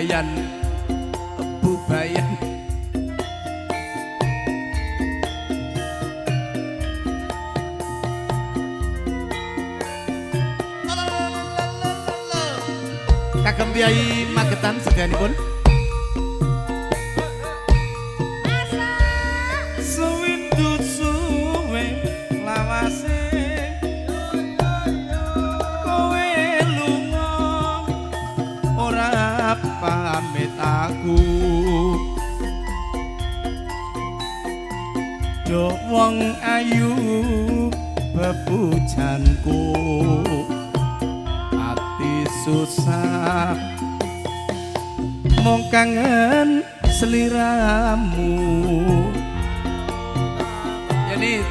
Bayan Bu Bayan kagem Kyai Magetan sedanipun sewindu suwe lawase kowe lunga ora pamit aku do wong ayu bebujanku ati susah mung kangen seliramu yani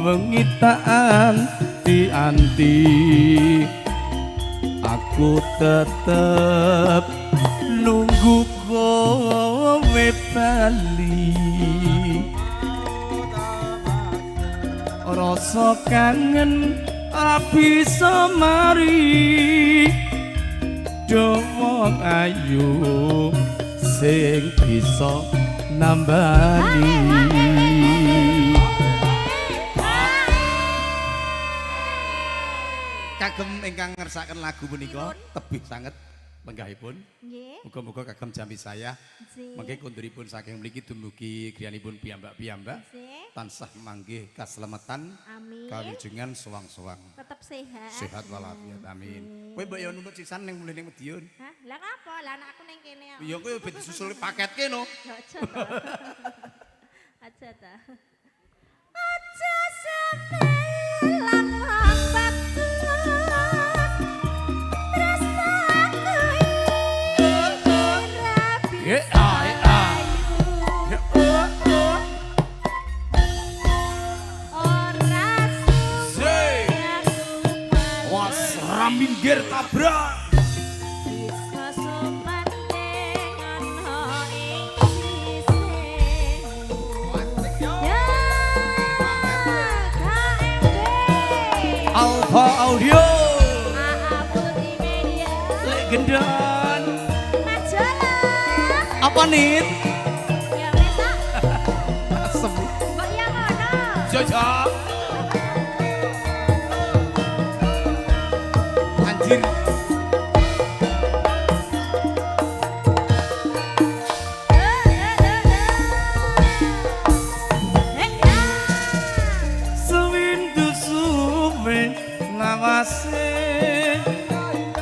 wengi tak anti-anti aku tetep nunggu kowe bali rasa kangen ora bisa mari do wong ayu sing bisa nambani kagem ingkang ngersakaken lagu punika tebih sanget lenggahipun. Nggih. Muga-muga kagem jambi saya. Nggih. Mengke konduripun saking mriki dumugi griyanipun piyambak-piyambak Nggih. tansah manggih kaslametan Amin. kawijengan sowang-sowang. Tetep sehat. Sehat walafiat amin. Kowe mbok yo nuntut sisan ning mulih ning Medion. Hah? Lah ngapa? Lah anakku ning kene kok. Iya kowe ben disusul paketke no. Ya aja ta. Aja ta. Aja sampai lan lambatku. Tresnaku iki Nggih, ai. ora Was raminggir tabrak. bisa sumandeng ana ing sisihmu. Ya KMB Alfa Audio. AA Multimedia Lek gendon. majalah Apa nit? ya wes ah. Asem. Mbok ya ngono Jojo. Anjir. sewindu suwe ngawase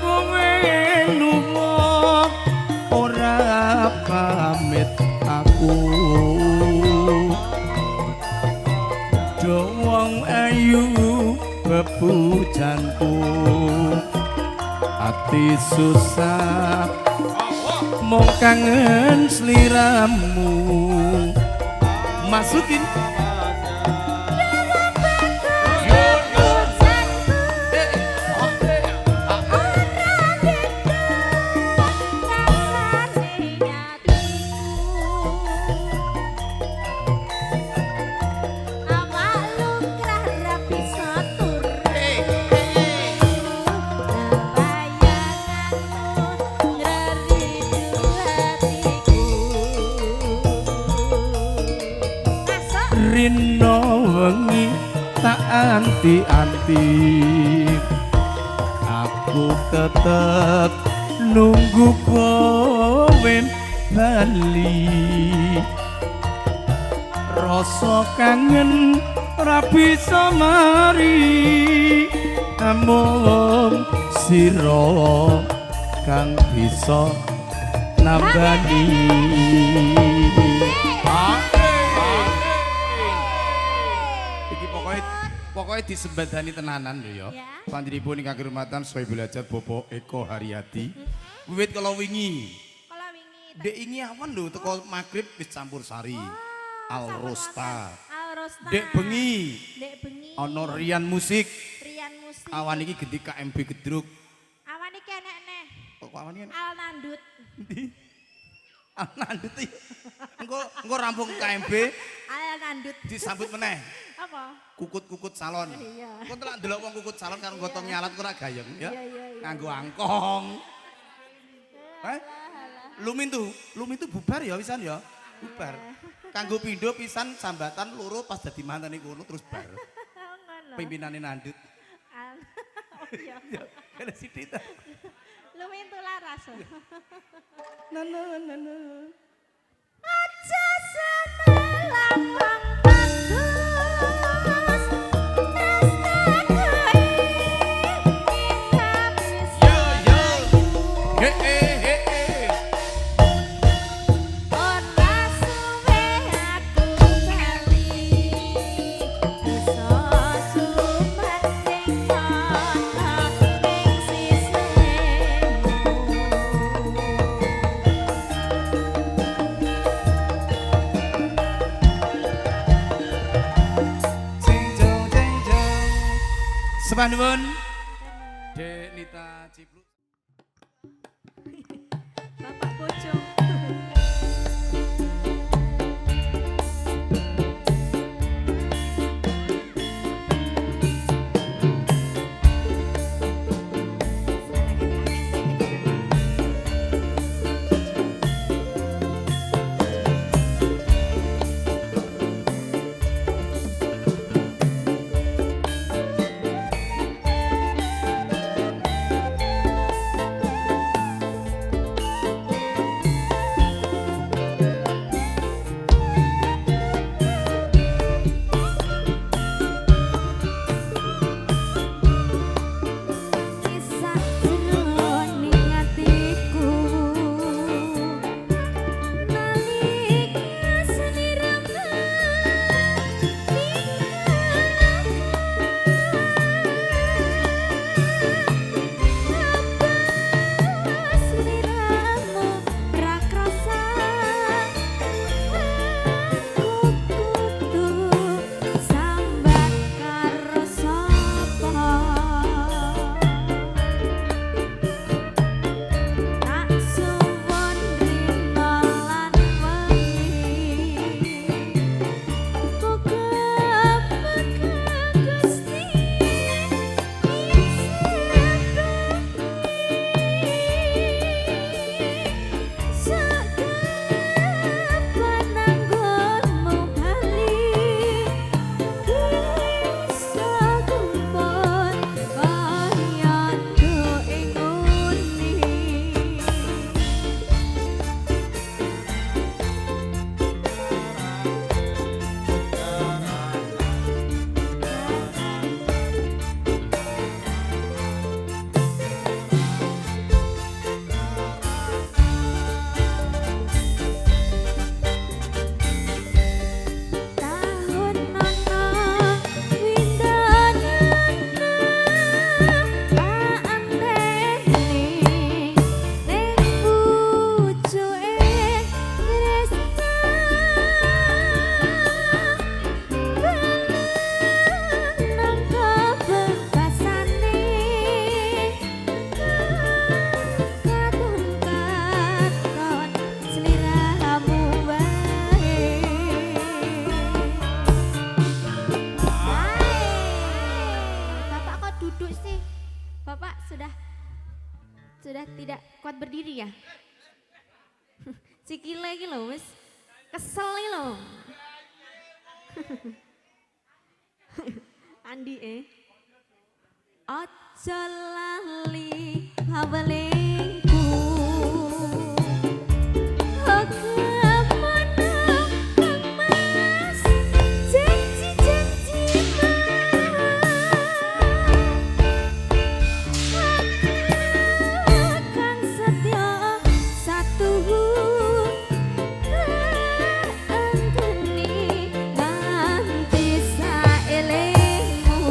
kowe lunga ora pamit aku do wong ayu bebujanku ati susah mung kangen sliramu masukin rino wengi tak anti-anti aku tetep nunggu kowe bali rasa kangen ora bisa mari amung sira kang bisa nambani Iki pokoknya Pokoknya disembadani tenanan lho ya. Ya. Panjenenganipun ingkang kehormatan Sohibul Hajat Bapak Eko Haryadi. Wiwit kala wingi. Kalau wingi. Dek ingi awan lho teko magrib wis campur sari. Al Rosta. Al Rosta. Dek bengi. Dek bengi. Ana Rian Musik. Rian Musik. Awan iki gedhi KMB Gedruk. Awan iki enek-enek. Kok awan iki? Al Nandut. Endi? Al Nandut iki. Engko rampung KMB Al Nandut. disambut meneh. Apa? Kukut-kukut salon. Iya. Kok telak ndelok wong kukut salon karo gotong nyalat ora gayeng ya. Iya. Nganggo angkong. Lumintu bubar ya wisan ya. Bubar. Kanggo pindho pisan sambatan loro pas dadi mantene kono terus bar. Ngono. Pimpinane Nandut. Oh iya. Ya, ada sithik ta. Lumintu laras. Nana. Aja semelang wong bagus. Yo yo. He. Ora suwe aku bali. Bisa sumet sing ana ing sisihmu. Sepanjang Dek Nita Cipluk. Bapak Pocong. Kisah jroning atiku nalika sliramu sliramu rakrasa kudu sambat karo sapa tak suwun rina lan wengi muga-muga Gusti sakapan anggonmu bali bisa kumpul kayangku ing uni. Tahun nana windanana paanteni ning pucuke tresna nang kebebasane katon sliramu wae. Bapak kok duduk sih? Bapak sudah tidak kuat berdiri ya? Sikile iki lho wis kesel iki lho. Andi Aja lali hawalingku. Antuni nganti saelingmu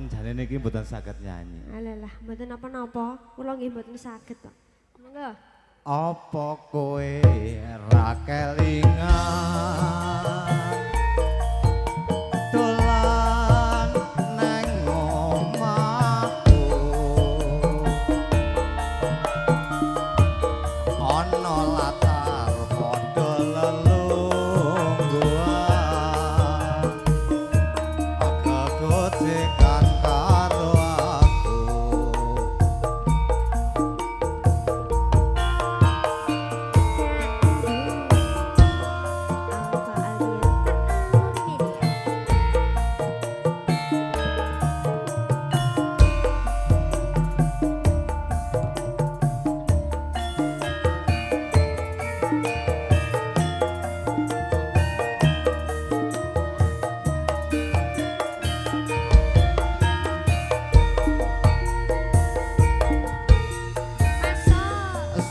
mboten jane niki mboten saged nyanyi. Alah, mboten napa-napa. Kula nggih mboten saged kok. Monggo. Apa kowe ra kelingan dolan nang omahku ana latar padha lelungguhan aga gojekan karo aku.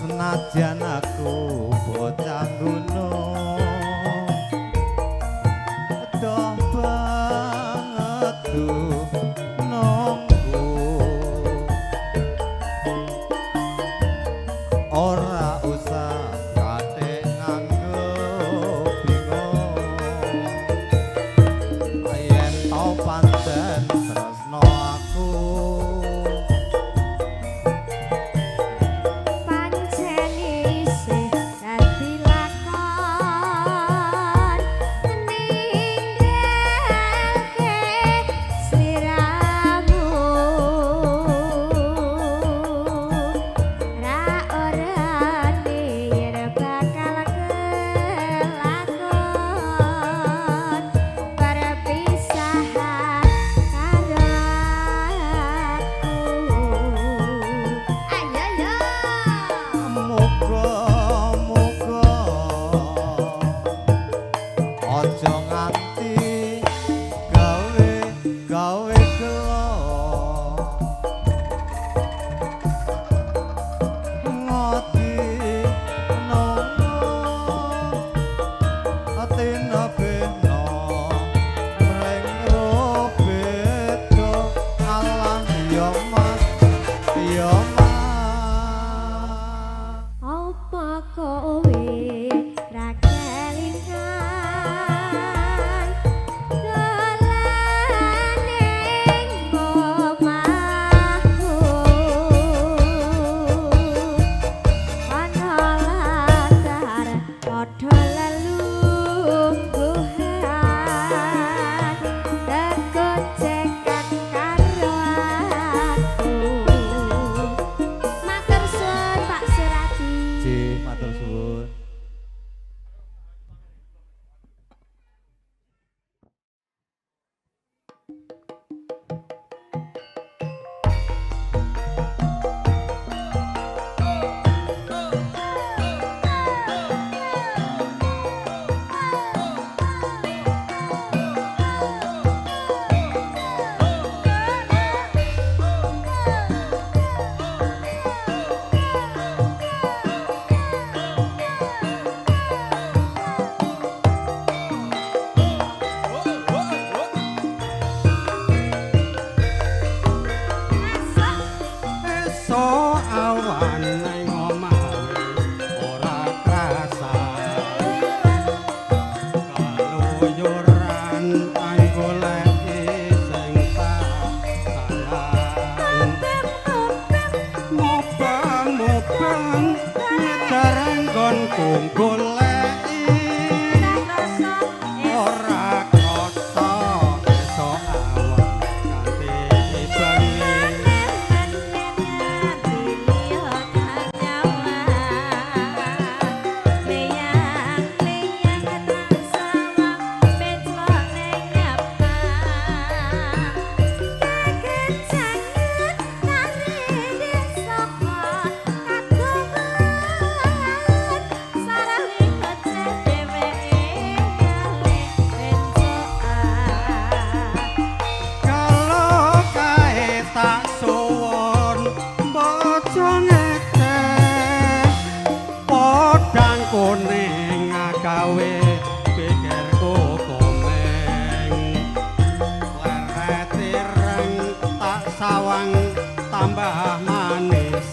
Senajan aku bocah gunung doh banget tuh nunggu ora usah kate nganggo bingung yen tau pancen tresno aku. Ojo nganti gawe gelo ngoti nono atina beno mreng bedo alah yo mas yo mas. Apa kowe ra kelingan dolan ning omahku ana latar padha lelungguhan degocekan karo aku. Matur suwun Pak Suradi. Nggih, matur suwun. Sarah tambah manis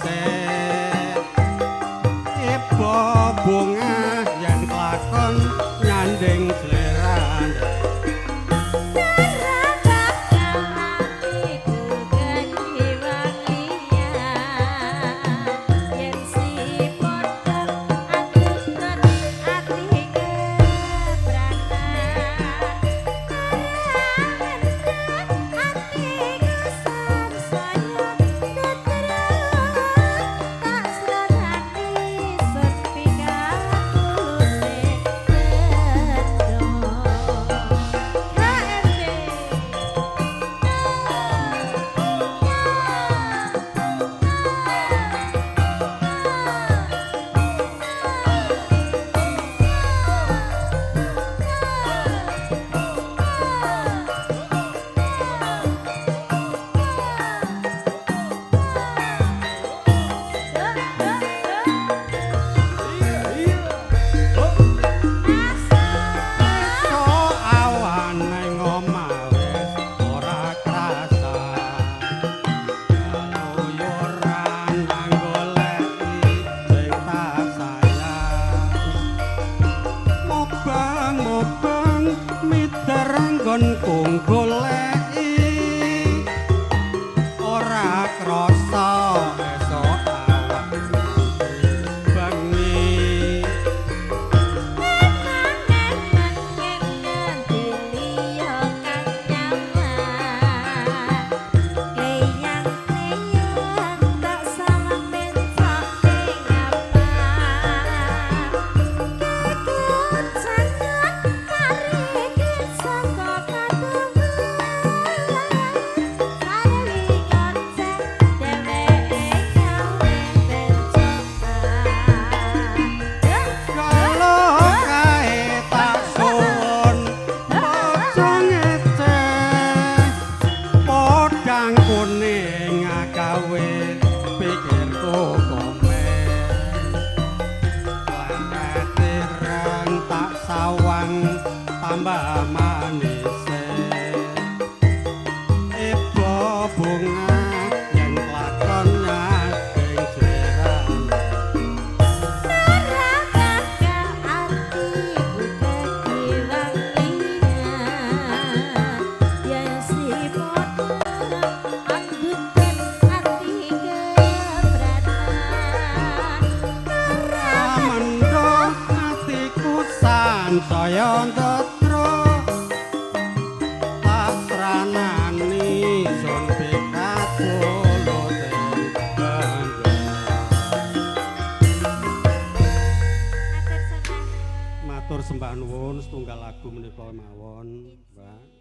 ibu bunga yang kelakon nyanding seleran kung goleki ora krasa esok awak bengi tambah manis ibu bunga yang lakonnya ding seran saya ndotro pasranani son pikatulo matur sembah nuwun setunggal lagu menika mawon Mbak